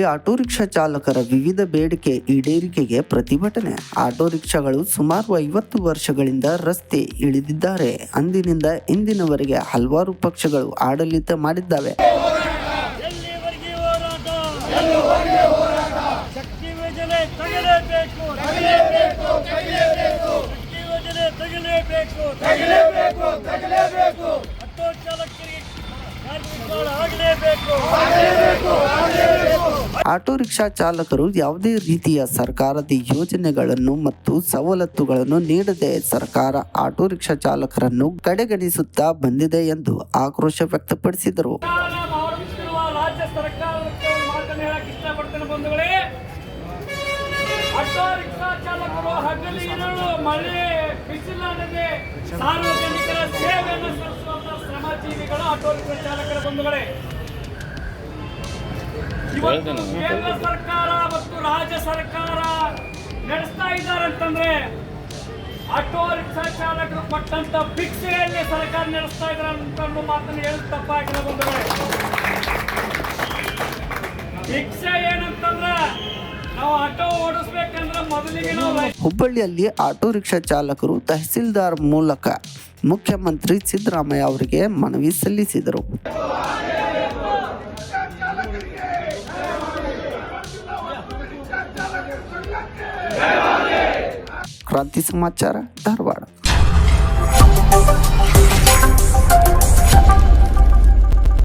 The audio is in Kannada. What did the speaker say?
ಆಟೋ ರಿಕ್ಷಾ ಚಾಲಕರ ವಿವಿಧ ಬೇಡಿಕೆ ಈಡೇರಿಕೆಗೆ ಪ್ರತಿಭಟನೆ. ಆಟೋ ರಿಕ್ಷಾಗಳು ಸುಮಾರು 50 ವರ್ಷಗಳಿಂದ ರಸ್ತೆ ಇಳಿದಿದ್ದಾರೆ. ಅಂದಿನಿಂದ ಇಂದಿನವರೆಗೆ ಹಲವಾರು ಪಕ್ಷಗಳು ಆಡಳಿತ ಮಾಡಿದ್ದಾವೆ. ಆಟೋ ರಿಕ್ಷಾ ಚಾಲಕರು ಯಾವುದೇ ರೀತಿಯ ಸರ್ಕಾರದ ಯೋಜನೆಗಳನ್ನು ಮತ್ತು ಸವಲತ್ತುಗಳನ್ನು ನೀಡದೆ ಸರ್ಕಾರ ಆಟೋ ರಿಕ್ಷಾ ಚಾಲಕರನ್ನು ಕಡೆಗಣಿಸುತ್ತಾ ಬಂದಿದೆ ಎಂದು ಆಕ್ರೋಶ ವ್ಯಕ್ತಪಡಿಸಿದರು. ರಾಜ್ಯ ಸರ್ಕಾರಕ್ಕೆ ಮಾತನ್ನು ಹೇಳಕ್ಕೆ ಇಷ್ಟಪಡ್ತೇನೆ ಬಂಧುಗಳೇ. ಆಟೋ ರಿಕ್ಷಾ ಚಾಲಕರು ಹಗಲು ಇರಲು ಮಳೆ ಬಿಸಿಲಲ್ಲದೆ ಸಾರ್ವಜನಿಕರ ಸೇವೆಯನ್ನು ಸಲ್ಲಿಸುವಂತಹ ಶ್ರಮಜೀವಿಗಳು ಆಟೋ ರಿಕ್ಷಾ ಚಾಲಕರ ಬಂಧುಗಳೇ. ಇವತ್ತು ಕೇಂದ್ರ ಸರ್ಕಾರ ಮತ್ತು ರಾಜ್ಯ ಸರ್ಕಾರ ನಡೆಸ್ತಾ ಇದ್ದಾರೆ ಅಂತಂದ್ರೆ ಆಟೋ ರಿಕ್ಷಾ ಚಾಲಕರು ಕೊಟ್ಟಂತ ಭಿಕ್ಷೆಯಲ್ಲಿ ಸರ್ಕಾರ ನಡೆಸ್ತಾ ಇದ್ದಾರೆ ಅಂತ ಮಾತನ್ನು ಹೇಳಿ ತಪ್ಪಾಗಿಲ್ಲ ಬಂಧುಗಳೇ. ಭಿಕ್ಷೆ ಏನಂತಂದ್ರೆ ನಾವು ಆಟೋ ಓಡಿಸ್ಬೇಕಂದ್ರೆ ಮೊದಲಿಗೆ ಹುಬ್ಬಳ್ಳಿಯಲ್ಲಿ ಆಟೋ ರಿಕ್ಷಾ ಚಾಲಕರು ತಹಸೀಲ್ದಾರ್ ಮೂಲಕ ಮುಖ್ಯಮಂತ್ರಿ ಸಿದ್ದರಾಮಯ್ಯ ಅವರಿಗೆ ಮನವಿ ಸಲ್ಲಿಸಿದರು. ಕ್ರಾಂತಿ ಸಮಾಚಾರ, ಧಾರವಾಡ.